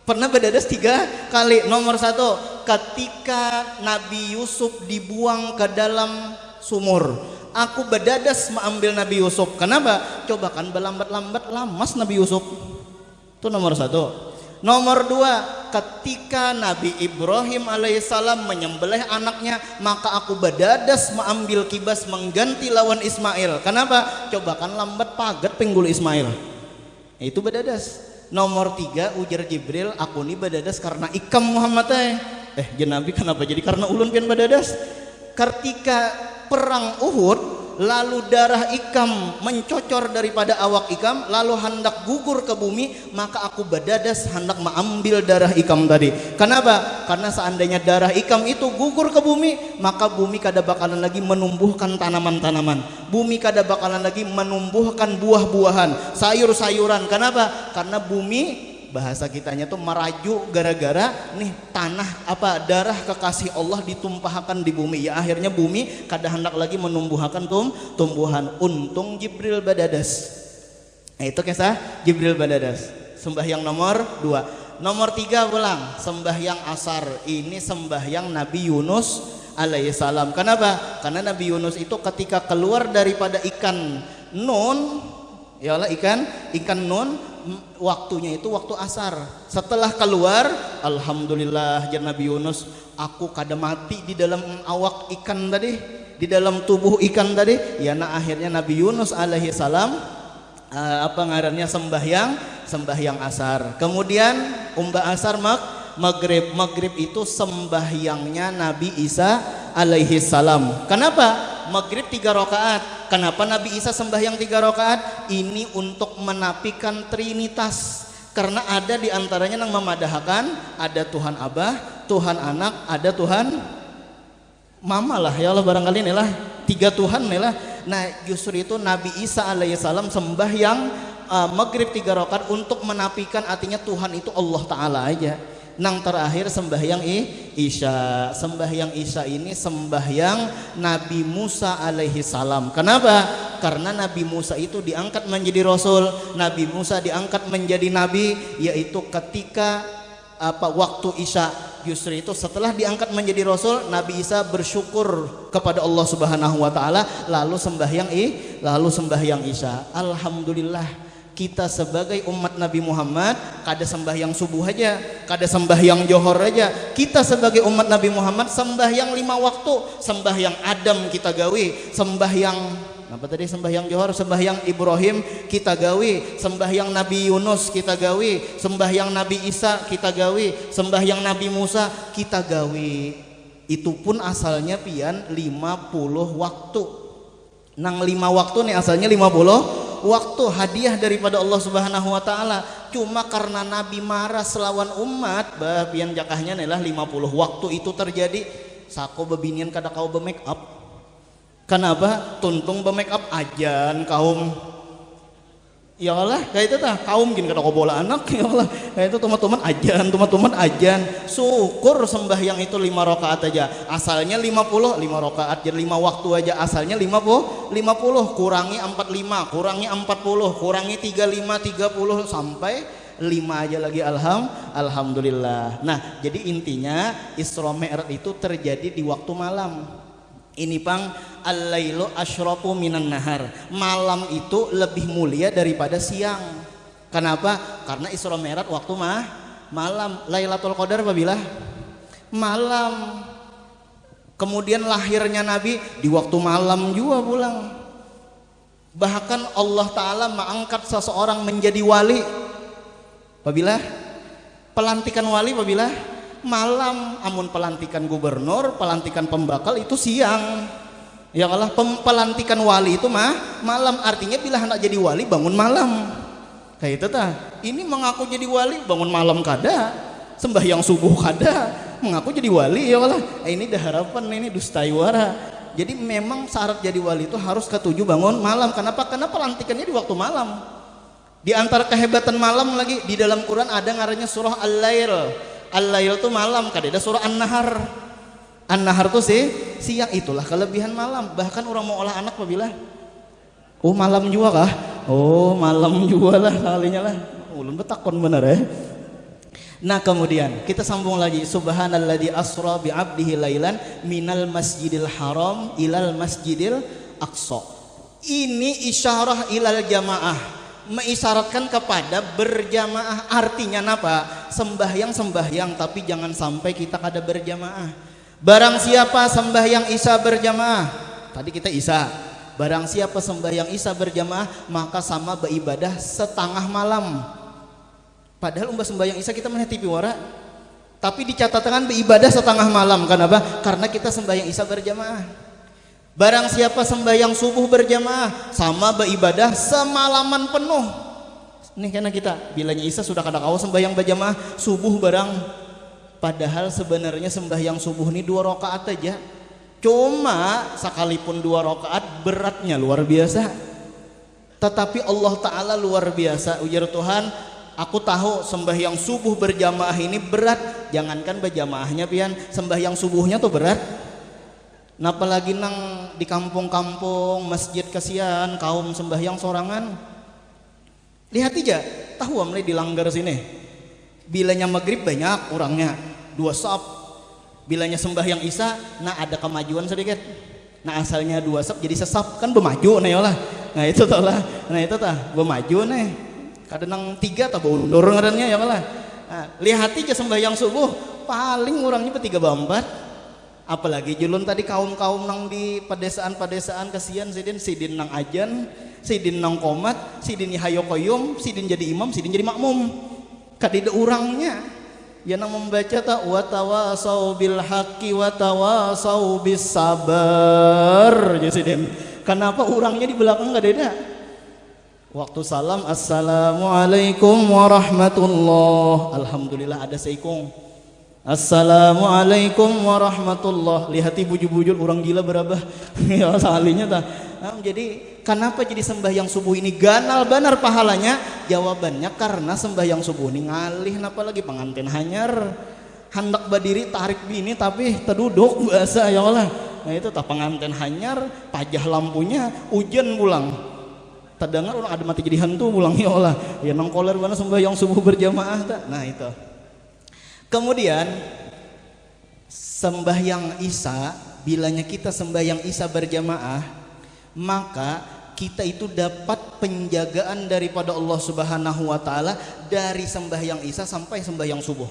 Pernah badadas 3 kali. Nomor 1 ketika Nabi Yusuf dibuang ke dalam sumur, aku badadas mengambil Nabi Yusuf. Kenapa? Coba kan berlambat-lambat lamas Nabi Yusuf. Itu nomor 1. Nomor 2 Ketika Nabi Ibrahim alaihissalam menyembelih anaknya, maka aku badadas mengambil kibas mengganti lawan Ismail. Kenapa? Coba kan lambat paget penggulu Ismail. Itu badadas. Nomor 3 ujar Jibril, aku ini badadas karena ikam Muhammad jen Nabi kenapa jadi karena ulun pian badadas? Ketika perang Uhud, lalu darah ikam mencocor daripada awak ikam, lalu hendak gugur ke bumi, maka aku badadas hendak mengambil darah ikam tadi. Kenapa? Karena seandainya darah ikam itu gugur ke bumi, maka bumi kada bakalan lagi menumbuhkan tanaman-tanaman, bumi kada bakalan lagi menumbuhkan buah-buahan, sayur-sayuran. Kenapa? Karena bumi, bahasa kitanya tuh meraju gara-gara nih tanah darah kekasih Allah ditumpahkan di bumi. Ya akhirnya bumi kada hendak lagi menumbuhkan tumbuhan. Untung Jibril badadas. Itu kisah Jibril badadas. Sembahyang nomor 2. Nomor 3 pulang sembahyang asar. Ini sembahyang Nabi Yunus alaihissalam. Kenapa? Karena Nabi Yunus itu ketika keluar daripada ikan nun, ya Allah, ikan nun, waktunya itu waktu asar. Setelah keluar, alhamdulillah jan Nabi Yunus, aku kada mati di dalam awak ikan tadi, di dalam tubuh ikan tadi. Ya, nah akhirnya Nabi Yunus alaihi salam ngarannya sembahyang asar. Kemudian asar maghrib itu sembahyangnya Nabi Isa alaihi salam. Kenapa? Maghrib 3 rakaat. Kenapa Nabi Isa sembahyang 3 rakaat? Ini untuk menafikan Trinitas. Karena ada di antaranya yang memadahkan ada Tuhan Abah, Tuhan Anak, ada Tuhan Mama lah. Ya Allah, barangkali inilah 3 Tuhan inilah. Nah, justru itu Nabi Isa alaihissalam sembahyang maghrib 3 rakaat untuk menafikan, artinya Tuhan itu Allah Ta'ala aja. Nang terakhir sembahyang Isya. Sembahyang Isya ini sembahyang Nabi Musa alaihi salam. Kenapa? Karena Nabi Musa itu diangkat menjadi rasul, Nabi Musa diangkat menjadi nabi, yaitu ketika waktu Isya. Justru itu setelah diangkat menjadi rasul, Nabi Isa bersyukur kepada Allah Subhanahu wa taala, lalu sembahyang Isya. Alhamdulillah, kita sebagai umat Nabi Muhammad kada sembahyang subuh aja, kada sembahyang johor aja. Kita sebagai umat Nabi Muhammad sembahyang 5 waktu. Sembahyang Adam kita gawe, sembahyang sembahyang johor, sembahyang Ibrahim kita gawe, sembahyang Nabi Yunus kita gawe, sembahyang Nabi Isa kita gawe, sembahyang Nabi Musa kita gawe. Itu pun asalnya pian 50 waktu. Nang 5 waktu nih asalnya 50 waktu, hadiah daripada Allah Subhanahu wa taala. Cuma karena Nabi marah selawan umat, pian jakahnya adalah 50 waktu itu terjadi. Sako bebinian kada kau be-make up. Kenapa? Tuntung be-make up ajan kaum. Ya Allah, kayak itu tah kaum gini kada kau bola anak. Ya Allah, kayak itu teman-teman ajan. Syukur sembahyang itu 5 rakaat aja. Asalnya 50 rakaat, jadi 5 waktu aja. Asalnya 50 kurangi 45, kurangi 40, kurangi 35, 30 sampai 5 aja lagi. Alhamdulillah. Nah, jadi intinya Isra Mi'raj itu terjadi di waktu malam. Ini pang al-lailu asyrafu minan nahar. Malam itu lebih mulia daripada siang. Kenapa? Karena Isra Mi'raj waktu malam. Lailatul Qadar apabila malam. Kemudian lahirnya Nabi di waktu malam juga pulang. Bahkan Allah Ta'ala mengangkat seseorang menjadi wali apabila pelantikan wali apabila malam. Amun pelantikan gubernur, pelantikan pembakal itu siang. Ya Allah, pelantikan wali itu malam. Artinya bila hendak jadi wali bangun malam. Kayak itu tah. Ini mengaku jadi wali bangun malam kada, sembahyang subuh kada, mengaku jadi wali. Ya Allah, ini dah harapan, ini dustaiwara. Jadi memang syarat jadi wali itu harus ketujuh bangun malam. Kenapa? Karena pelantikannya di waktu malam. Di antara kehebatan malam lagi, di dalam Quran ada ngarannya surah Al-Lail. Al-Lail itu malam, kada ada surah An-Nahar. An-Nahar tuh siang. Itulah kelebihan malam. Bahkan orang mau olah anak apabila malam juga kah? Malam juga lah kalinya lah. Ulun betakon bener ya. Nah, kemudian kita sambung lagi. Subhanalladzi asra bi 'abdihi lailan minal masjidil haram ilal masjidil aqsa. Ini isyarah ilal jamaah. mengisyaratkan kepada berjamaah. Artinya apa? Sembahyang tapi jangan sampai kita kada berjamaah. Barang siapa sembahyang isya berjamaah, tadi kita isya, barang siapa sembahyang isya berjamaah maka sama beribadah setengah malam. Padahal umpah sembahyang isya kita melihat TV wara, tapi dicatatkan beribadah setengah malam. Kenapa? Karena kita sembahyang isya berjamaah. Barang siapa sembahyang subuh berjamaah sama beribadah semalaman penuh. Nih karena kita bilanya isya sudah kada kau sembahyang berjamaah subuh barang. Padahal sebenarnya sembahyang subuh ini 2 rakaat aja. Cuma sekalipun 2 rakaat beratnya luar biasa. Tetapi Allah Ta'ala luar biasa. Ujar Tuhan, aku tahu sembahyang subuh berjamaah ini berat. Jangankan berjamaahnya pian, sembahyang subuhnya tuh berat. Nah apalagi nang di kampung-kampung masjid kasihan kaum sembahyang sorangan. Lihat aja, tahu amle di Langgar sini. Bilanya maghrib banyak orangnya 2 saf. Bilanya sembahyang isya, nah ada kemajuan sedikit. Nah asalnya 2 saf jadi sesaf kan bermaju nih lah. Nah itu tau lah. Nah itu tah bermaju nih. Kadang 3 tah undur ngarannya ya lah. Nah, lihat aja sembahyang subuh paling orangnya 3 4. Apalagi julun tadi kaum-kaum nang di pedesaan-pedesaan kasihan sidin nang ajan, sidin nang komat, sidin hayo koyum, sidin jadi imam, sidin jadi makmum. Kadida urangnya ya nang membaca ta wa tawasau bil haqqi wa tawasau bis sabar ya sidin. Kenapa urangnya di belakang enggak ada? Waktu salam assalamualaikum warahmatullah. Alhamdulillah ada seikung. Assalamualaikum warahmatullah. Lihati bujul-bujul orang gila berabah. Ya salinya tah. Nah, jadi kenapa jadi sembahyang subuh ini ganal benar pahalanya? Jawabannya karena sembahyang subuh ini ngalih napa lagi pengantin hanyar. Hendak berdiri tarik bini tapi terduduk biasa ya Allah. Nah itu tah pengantin hanyar, pajah lampunya, hujan pulang. Terdengar orang ada mati jadi hantu pulang ya Allah. Ya nang koler mana sembahyang subuh berjamaah tah. Nah itu. Kemudian sembahyang isya, bilanya kita sembahyang isya berjamaah, maka kita itu dapat penjagaan daripada Allah Subhanahu wa taala dari sembahyang isya sampai sembahyang subuh.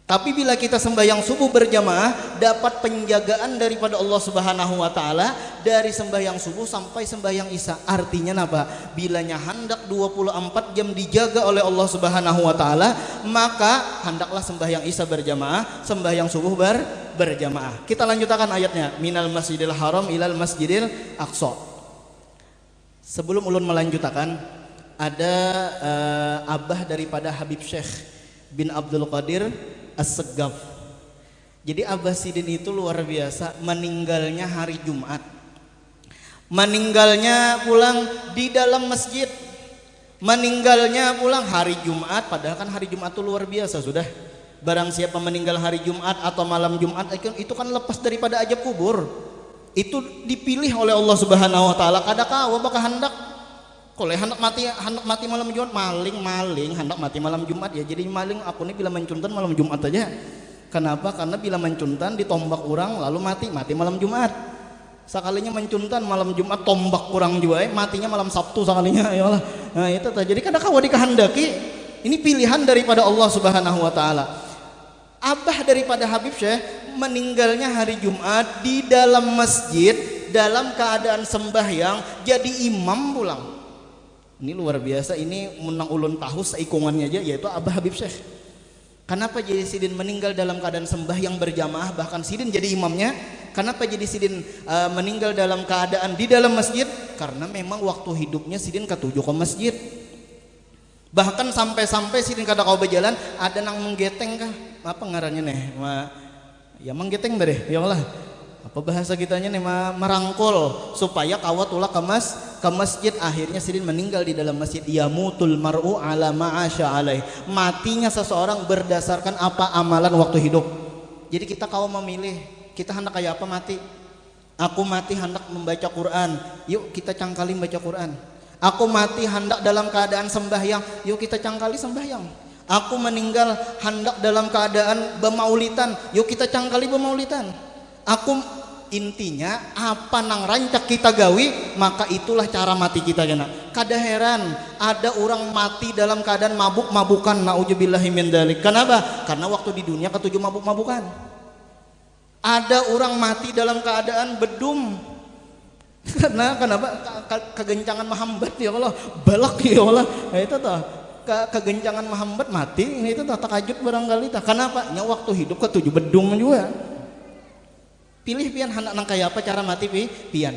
Tapi bila kita sembahyang subuh berjamaah, dapat penjagaan daripada Allah Subhanahu wa taala dari sembahyang subuh sampai sembahyang isya. Artinya apa? Bilanya hendak 24 jam dijaga oleh Allah Subhanahu wa taala, maka hendaklah sembahyang isya berjamaah, sembahyang subuh berjamaah. Kita lanjutkan ayatnya, minal masjidil haram ilal masjidil aqsa. Sebelum ulun melanjutkan, ada abah daripada Habib Syekh bin Abdul Qadir As-Segaf. Jadi Abah Sidin itu luar biasa, meninggalnya hari Jumat. Meninggalnya pulang di dalam masjid. Meninggalnya pulang hari Jumat, padahal kan hari Jumat itu luar biasa sudah. Barang siapa meninggal hari Jumat atau malam Jumat itu kan lepas daripada ajab kubur. Itu dipilih oleh Allah Subhanahu wa taala. Kadakah bakal hendak kalau hendak mati malam Jumat, maling hendak mati malam Jumat ya. Jadi maling aku ini bila mencuntan malam Jumat aja. Kenapa? Karena bila mencuntan ditombak orang lalu mati malam Jumat. Sekalinya mencuntan malam Jumat tombak orang juga matinya malam Sabtu sekalinya ya Allah. Nah itu jadi kada kawa dikehendaki. Ini pilihan daripada Allah Subhanahu wa taala. Abah daripada Habib Syekh meninggalnya hari Jumat di dalam masjid dalam keadaan sembahyang jadi imam pulang. Ini luar biasa, ini menang ulun tahu seikungannya aja yaitu Abah Habib Syekh. Kenapa jadi Sidin meninggal dalam keadaan sembahyang berjamaah, bahkan Sidin jadi imamnya? Kenapa jadi Sidin meninggal dalam keadaan di dalam masjid? Karena memang waktu hidupnya Sidin ketujuh ke masjid. Bahkan sampai-sampai Sidin kada kau berjalan ada nang menggeteng kah? Apa ngarannya nih? Ya menggeteng deh, ya Allah. Apa bahasa kitanya nih merangkul supaya kawat ulah ke masjid. Akhirnya Sidin meninggal di dalam masjid. Yamutul mar'u ala ma'asya alaih. Matinya seseorang berdasarkan apa amalan waktu hidup. Jadi kita kalau memilih, kita hendak kayak apa mati? Aku mati hendak membaca Quran, yuk kita cangkali baca Quran. Aku mati hendak dalam keadaan sembahyang, yuk kita cangkali sembahyang. Aku meninggal hendak dalam keadaan bermaulitan, yuk kita cangkali bermaulitan. Aku intinya apa nang rancak kita gawi, maka itulah cara mati kita kena. Kada heran ada orang mati dalam keadaan mabuk-mabukan, naudzubillahi min dzalik. Kenapa? Karena waktu di dunia ketujuh mabuk-mabukan. Ada orang mati dalam keadaan bedum. Karena kenapa? Kegencangan mahambat ya Allah, balak ya Allah. Nah, itu tuh kegencangan mahambat mati, itu tuh takajud barangkali tah. Kenapa? Nya waktu hidup ketujuh bedum juga. Pilih pian anak nang kaya apa cara mati pian.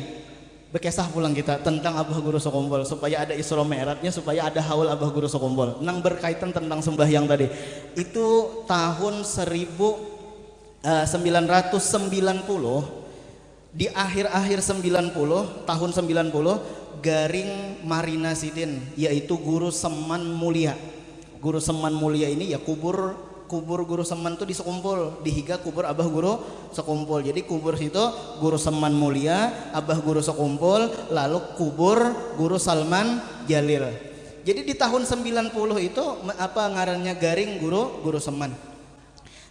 Bekesah pulang kita tentang Abah Guru Sokombol supaya ada Isra Mi'rajnya, supaya ada haul Abah Guru Sokombol. Nang berkaitan tentang sembahyang tadi. Itu tahun 1990, di akhir-akhir 90, tahun 90, Garing Marina Sidin, yaitu Guru Seman Mulia. Guru Seman Mulia ini ya kubur Guru Seman tuh di Sekumpul, di higa kubur Abah Guru Sekumpul. Jadi kubur situ Guru Seman Mulia, Abah Guru Sekumpul, lalu kubur Guru Salman Jalil. Jadi di tahun 90 itu apa ngarannya Garing Guru Seman.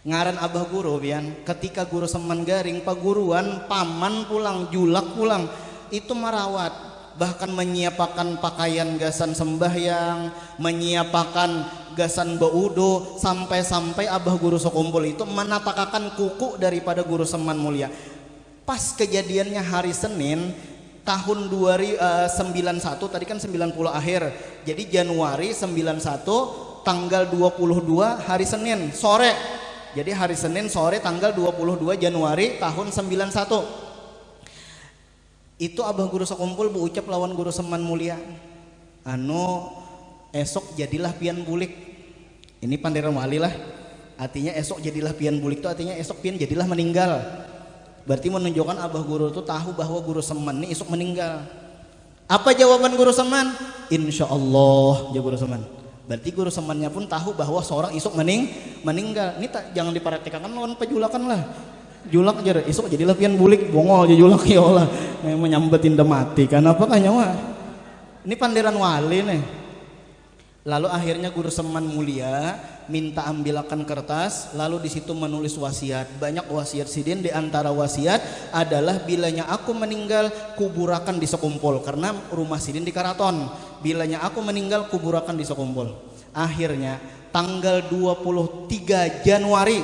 Ngaran Abah Guru pian, ketika Guru Seman Garing paguruan paman pulang, julak pulang, itu merawat, bahkan menyiapkan pakaian gasan sembahyang, menyiapkan gasan baudo, sampai-sampai Abah Guru Sekumpul itu menatakakan kuku daripada Guru Seman Mulia. Pas kejadiannya hari Senin tahun 91, tadi kan 90 akhir, jadi Januari 91 tanggal 22 hari Senin sore. Jadi hari Senin sore tanggal 22 Januari tahun 91. Itu Abah Guru Sekumpul berucap lawan Guru Seman Mulia. Esok jadilah pian bulik. Ini panderan wali lah. Artinya esok jadilah pian bulik itu artinya esok pian jadilah meninggal. Berarti menunjukkan Abah Guru itu tahu bahwa Guru Seman ini esok meninggal. Apa jawaban Guru Seman? Insya Allah, jawab Guru Seman. Berarti Guru Semannya pun tahu bahwa seorang isuk meninggal. Ini jangan diperhatikan lawan pejulakan lah. Julak aja isuk jadilah pian bulik bongol aja julak ya Allah. Menyambatin mati. Kenapa kan nyawa? Ini panderan wali nih. Lalu akhirnya Guru Seman Mulia minta ambilakan kertas, lalu di situ menulis wasiat. Banyak wasiat sidin, di antara wasiat adalah bilanya aku meninggal kuburakan di Sekumpul, karena rumah sidin di Karaton. Bilanya aku meninggal kuburakan di Sekumpul. Akhirnya tanggal 23 Januari,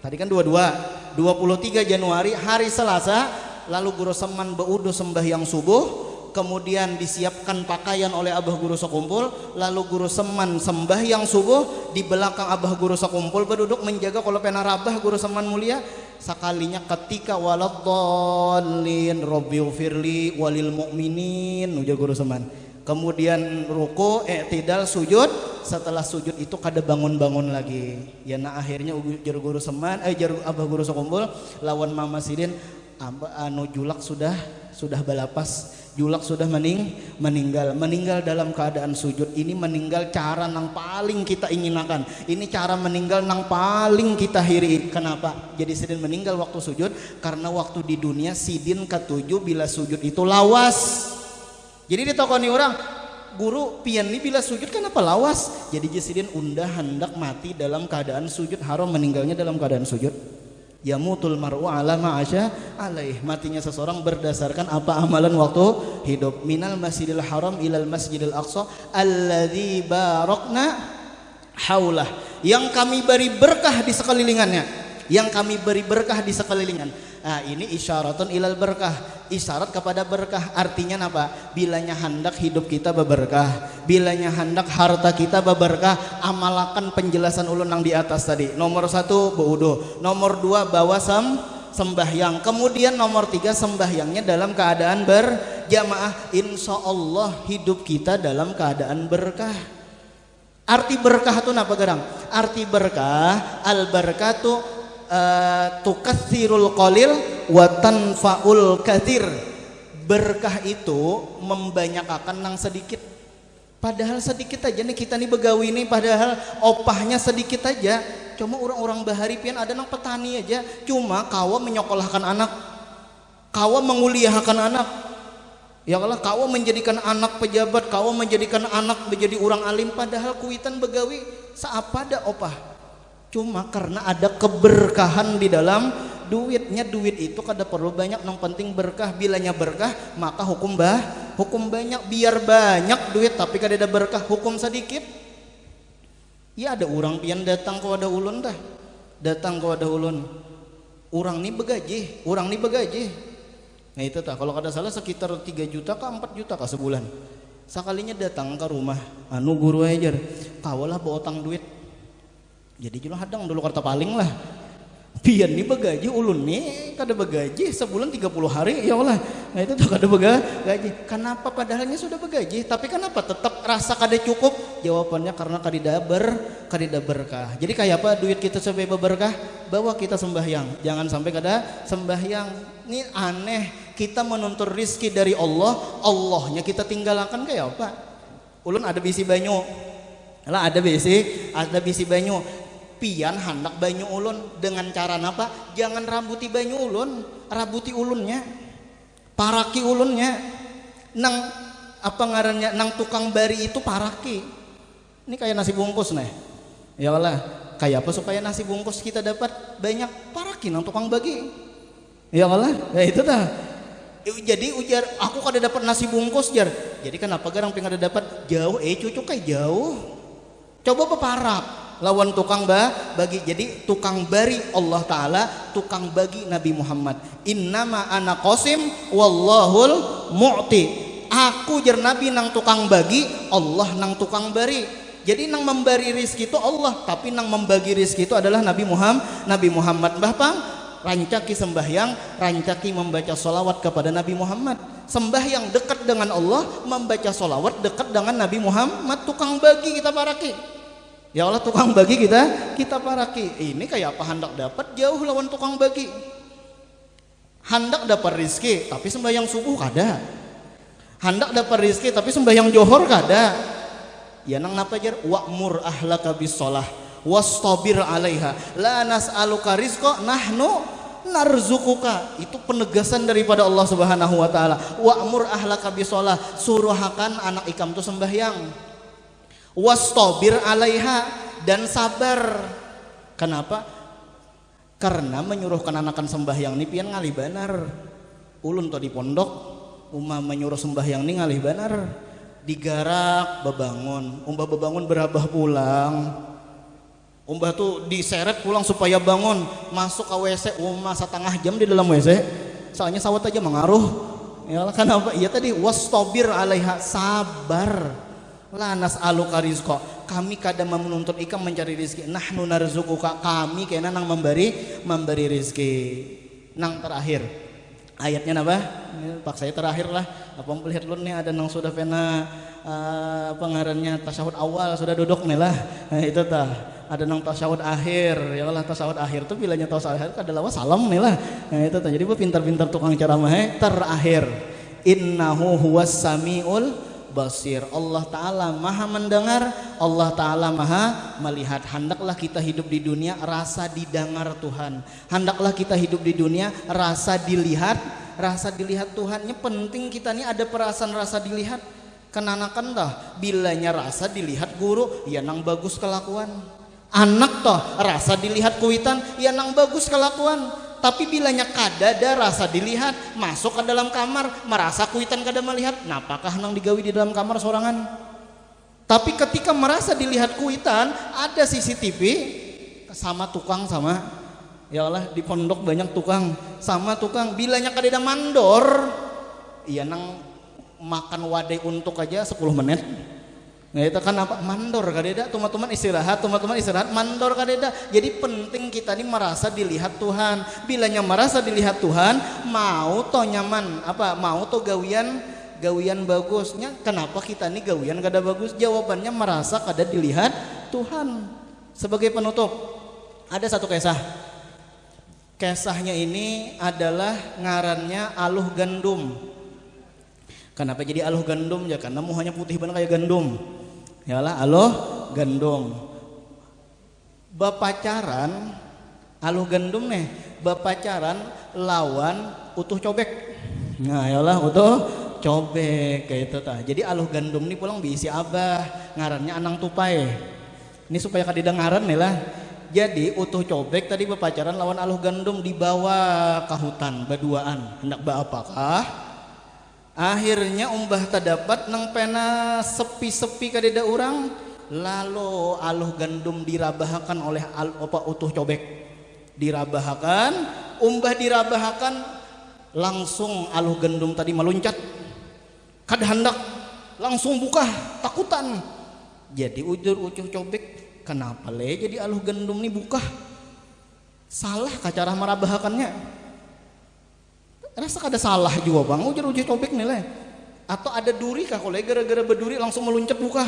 tadi kan 23 Januari hari Selasa, lalu Guru Seman beudo sembahyang subuh. Kemudian disiapkan pakaian oleh Abah Guru Sekumpul, lalu Guru Seman sembahyang subuh di belakang Abah Guru Sekumpul berduduk menjaga kalau pena rabah Guru Seman Mulia. Sekalinya ketika waladdallin rabbighfirli walil mu'minin, ujar Guru Seman. Kemudian ruku, i'tidal, sujud. Setelah sujud itu kada bangun-bangun lagi. Ya nah akhirnya ujar Guru Seman, jar Abah Guru Sekumpul lawan Mama Sidin, julak sudah balapas. Julak sudah meninggal dalam keadaan sujud. Ini meninggal cara nang paling kita inginakan. Ini cara meninggal nang paling kita hiri. Kenapa? Jadi Sidin meninggal waktu sujud karena waktu di dunia Sidin ketujuh bila sujud itu lawas. Jadi ditokoni orang, guru pian ini bila sujud kenapa lawas? Jadi Sidin undah hendak mati dalam keadaan sujud, haram meninggalnya dalam keadaan sujud. Yamutul mar'u ala ma'asya alaih, matinya seseorang berdasarkan apa amalan waktu hidup. Minal masjidil haram ilal masjidil aqsa alladzi barakna haulah, yang kami beri berkah di sekelilingannya, yang kami beri berkah di sekelilingan. Nah ini isyaratun ilal berkah, isyarat kepada berkah. Artinya apa? Bilanya hendak hidup kita berberkah, bilanya hendak harta kita berberkah, amalakan penjelasan ulun yang di atas tadi. Nomor 1 beudo, nomor 2 bawa sembahyang, kemudian nomor 3 sembahyangnya dalam keadaan berjamaah. Insya Allah hidup kita dalam keadaan berkah. Arti berkah itu apa gerang? Arti berkah, al barakatu tukatsirul qalil wa tanfaul katsir. Berkah itu membanyakakan nang sedikit. Padahal sedikit aja nih kita nih begawi nih, padahal opahnya sedikit aja. Cuma orang-orang bahari pian ada nang petani aja, cuma kawa menyekolahkan anak, kawa menguliahkan anak. Ya Allah, kawa menjadikan anak pejabat, kawa menjadikan anak menjadi orang alim, padahal kuitan begawi seapa ada opah. Cuma karena ada keberkahan di dalam duit itu kada perlu banyak, yang penting berkah. Bilanya berkah maka hukum banyak. Biar banyak duit tapi kada ada berkah, hukum sedikit. Ya ada orang pian datang ke wadah ulun dah. Datang ke wadah ulun. Orang ni begaji. Nah itu tah, kalau kada salah sekitar 3 juta ke 4 juta ke sebulan. Sekalinya datang ke rumah, anu guru ajar, kawalah bawa utang duit. Jadi jual hadang dulu kata paling lah. Pian nih begaji, ulun nih kada begaji sebulan 30 hari, ya Allah. Nah itu tuh kada begaji. Kenapa padahalnya sudah begaji, tapi kenapa tetap rasa kada cukup? Jawabannya karena kadida berkah. Jadi kayak apa duit kita sampai berkah? Bawa kita sembahyang. Jangan sampai kada sembahyang. Ini aneh, kita menuntut rizki dari Allah, Allahnya kita tinggalkan kayak apa? Ulun ada bisi banyu. Lah ada bisi banyu. Pian hendak banyu ulun dengan cara apa? Jangan rambuti banyu ulun, rabuti ulunnya, paraki ulunnya. Nang apa ngarannya? Nang tukang bari itu paraki. Ini kayak nasi bungkus nih. Ya Allah, kayak apa supaya nasi bungkus kita dapat banyak? Paraki nang tukang bagi. Ya Allah, ya itu dah. Jadi ujar aku kada dapat nasi bungkus jar. Jadi kenapa garang pengen dapat jauh? Cucu kayak jauh. Coba peparak lawan tukang bagi. Jadi tukang bari Allah Ta'ala, tukang bagi Nabi Muhammad. Innama ana qasim wallahul mu'ti. Aku jar Nabi nang tukang bagi, Allah nang tukang bari. Jadi nang memberi rizki itu Allah, tapi nang membagi rizki itu adalah Nabi Muhammad. Mbah Pang rancaki sembahyang, rancaki membaca solawat kepada Nabi Muhammad. Sembahyang dekat dengan Allah, membaca solawat dekat dengan Nabi Muhammad. Tukang bagi kita paraki. Ya Allah, tukang bagi kita paraki. Ini kayak apa hendak dapat jauh lawan tukang bagi. Hendak dapat rizki tapi sembahyang subuh kada. Hendak dapat rizki tapi sembahyang johor kada. Ya nang napa jar? Wa'mur ahlaka bis-shalah wastabir 'alaiha la nas'aluka rizqa nahnu narzukuka. Itu penegasan daripada Allah Subhanahu wa taala. Wa'mur ahlaka bis-shalah, suruhakan anak ikam tu sembahyang. Wastabir 'alaiha, dan sabar. Kenapa? Karena menyuruhkan anakan sembahyang ni pian ngalih banar. Ulun to di pondok menyuruh sembahyang ni ngalih banar. Digarak bebangun, umbah bebangun berabah pulang. Umbah tuh diseret pulang supaya bangun, masuk ke WC setengah jam di dalam WC. Soalnya sawat aja mengaruh. Ya kenapa? Iya tadi wastabir 'alaiha, sabar. La nas'aluka rizqa, kami kadang menuntut ikam mencari rizki. Nahnu narzukuka, kami kena nang memberi rizki. Nang terakhir ayatnya apa? Pak saya terakhir lah. Apa melihat lu nih ada nang sudah pena pengarannya tasyahud awal sudah duduk nih lah. Nah, itu tah. Ada nang tasyahud akhir. Ya Allah, tasyahud akhir tuh bilanya tasyahud akhir adalah salam nih lah. Nah, itu tah. Jadi pintar-pintar tukang ceramah terakhir. Innahu huwas samiul basir. Allah Ta'ala maha mendengar, Allah Ta'ala maha melihat. Hendaklah kita hidup di dunia rasa didengar Tuhan. Hendaklah kita hidup di dunia rasa dilihat Tuhannya. Penting kita ini ada perasaan rasa dilihat. Kenanakan dah bilanya rasa dilihat guru, ya nang bagus kelakuan. Anak toh rasa dilihat kuitan, ya nang bagus kelakuan. Tapi bilanya kadada rasa dilihat, masuk ke dalam kamar merasa kuitan kada melihat, napakah nang digawi di dalam kamar sorangan. Tapi ketika merasa dilihat kuitan, ada CCTV sama tukang sama. Ya Allah, di pondok banyak tukang sama tukang. Bilanya kadada mandor, iya nang makan wadai untuk aja 10 menit. Nah itu kan apa? Mandor kadeda, teman-teman istirahat mandor kadeda. Jadi penting kita ini merasa dilihat Tuhan. Bilanya merasa dilihat Tuhan, mau to nyaman, mau to gawian bagusnya. Kenapa kita ini gawian kada bagus? Jawabannya merasa kada dilihat Tuhan. Sebagai penutup, ada satu kisah. Kisahnya ini adalah ngarannya aluh gandum. Kenapa jadi aluh gandum? Ya karena muhanya putih banget kayak gandum. Ya lah, aluh gandum. Bapacaran aluh gandum nih, bapacaran lawan utuh cobek. Nah, ya lah utuh cobek kayak itu tah. Jadi aluh gandum nih pulang diisi abah, ngarannya anang tupai. Ini supaya kadida ngaran nih lah. Jadi utuh cobek tadi berpacaran lawan aluh gandum dibawa ke hutan berduaan. Hendak apakah? Akhirnya umbah terdapat nang pena sepi-sepi kadeda orang. Lalu aluh gandum dirabahakan oleh utuh cobek. Dirabahakan, umbah dirabahakan, langsung aluh gandum tadi meluncat. Kada hendak langsung buka takutan. Jadi ujar utuh cobek, kenapa le jadi aluh gandum nih buka? Salah kah cara merabahakannya? Rasa kada salah juga bang, ujar cobek nih le. Atau ada duri kah kalau gara-gara berduri langsung meluncat buka?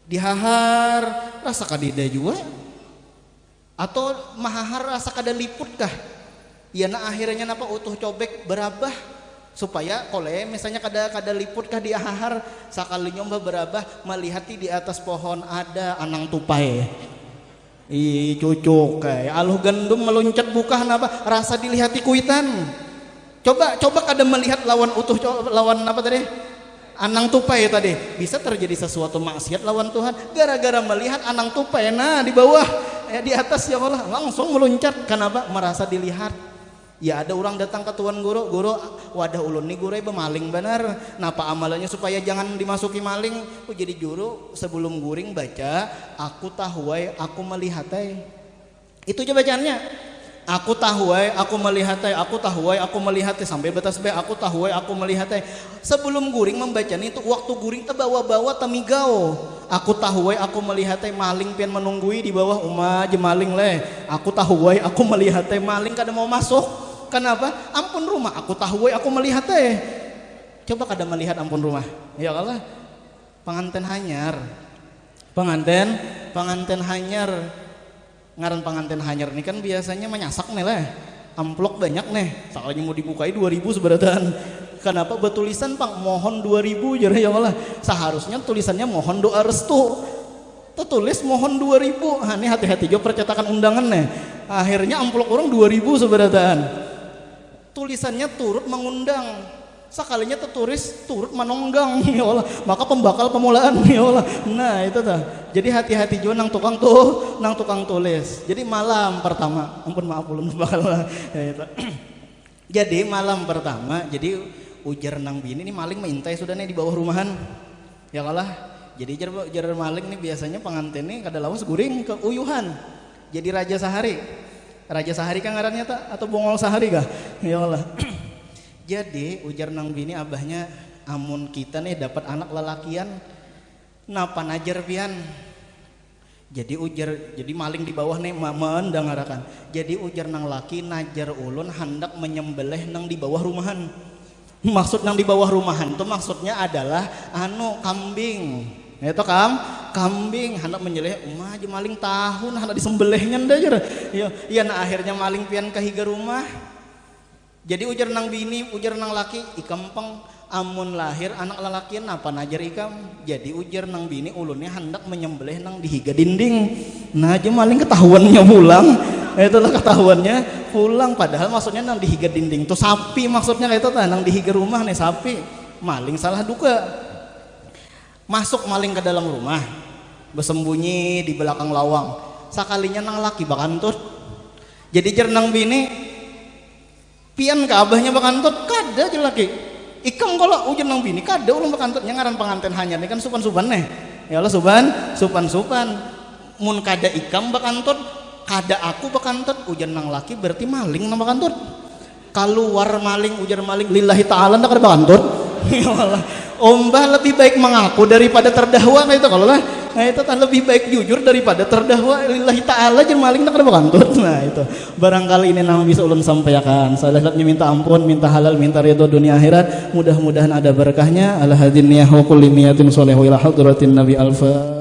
Dihahar, rasa kadida juga. Atau mahahar rasa kada liput kah? Ya nah akhirnya napa utuh cobek berabah supaya kole misalnya kada liput kah diahar sakali nyoba berabah melihati di atas pohon ada anang tupai. Ih cucuk kayak aluh gandum meluncat buka napa rasa dilihati kuitan. Coba kada melihat lawan utuh lawan apa tadi? Anang tupai tadi. Bisa terjadi sesuatu maksiat lawan Tuhan gara-gara melihat anang tupai nah di bawah di atas ya Allah langsung meluncat. Kenapa? Merasa dilihat. Ya ada orang datang ke tuan guru wadah ulun nih guru bemaling benar. Napa amalannya supaya jangan dimasuki maling? Jadi juru sebelum guring baca aku tahuai aku melihatai. Itu aja bacaannya. Aku tahuai aku melihatai, aku tahuai aku melihatai sampai batas B aku tahuai aku melihatai. Sebelum guring membacanya itu waktu guring terbawa-bawa temigau. Aku tahuai aku melihatai maling pian menunggui di bawah je maling le. Aku tahuai aku melihatai maling kada mau masuk. Kenapa? Ampun rumah aku tahuai aku melihatai. Coba kada melihat ampun rumah. Ya Allah. Pengantin hanyar. Pengantin hanyar. Ngaran pengantin hanyar ini kan biasanya menyasak nih lah. Amplok banyak nih. Soalnya mau dibukai 2000 seberatan. Kenapa bertulisan Pak mohon 2000 jadi ya Allah. Seharusnya tulisannya mohon doa restu. Tertulis mohon 2000. Nah, ini hati-hati jo percetakan undangan nih. Akhirnya amplok orang 2000 seberatan. Tulisannya turut mengundang. Sekalinya tertulis turut menonggang ya Allah. Maka pembakal pemulaan ya Allah. Nah, itu tuh. Jadi hati-hati juga nang tukang tulis. Jadi malam pertama, ampun maaf ulun bakal ya itu. Jadi malam pertama, jadi ujar nang bini ini maling mengintai sudah nih di bawah rumahan. Ya Allah. Jadi ujar maling nih biasanya pengantin nih kada lawas guring ke uyuhan. Jadi raja sehari kan ngarannya tak atau bongol sehari kah? Ya Allah. Jadi ujar nang bini abahnya amun kita nih dapat anak lelakian napa najar pian. Jadi maling di bawah nih mendangarakan. Jadi ujar nang laki najar ulun hendak menyembelih nang di bawah rumahan. Maksud nang di bawah rumahan itu maksudnya adalah kambing. Itu kambing hendak menyembelih aja maling tahun hendak disembelihnya ndajar. Ya nah akhirnya maling pian ke higa rumah. Jadi ujar nang bini, ujar nang laki ikampeng amun lahir anak lelaki napa najar ikam. Jadi ujar nang bini ulunnya hendak menyembelih nang dihiga dinding. Nah aja maling ketahuannya pulang. Itulah ketahuannya pulang padahal maksudnya nang dihiga dinding tuh sapi maksudnya kayak itu nang dihiga rumah nih sapi. Maling salah duka. Masuk maling ke dalam rumah. Bersembunyi di belakang lawang. Sakalinya nang laki bakantut. Jadi jar nang bini pian ke abahnya bakantut kada aja laki. Ikam kalau ujian nang bini kada ulang bakantutnya ngaran pengantin hanya ini kan supan-supan nih. Ya Allah supan. Mun kada ikam bakantut, kada aku bakantut ujian nang laki berarti maling nang bakantut. Keluar maling ujar maling lillahi ta'ala ndak kada bakantut. Ya Allah. Ombah lebih baik mengaku daripada terdakwa nah itu kalau lah. Nah itu kan lebih baik jujur daripada terdakwa lillahi ta'ala jeung maling ndak kada bakantut. Nah itu barangkali ini nama bisa ulun sampaikan. Salahnya minta ampun, minta halal, minta ridho dunia akhirat. Mudah-mudahan ada berkahnya. Ala hadin niyah wa kulli niyatin sholihu ila hadratin nabi alfa.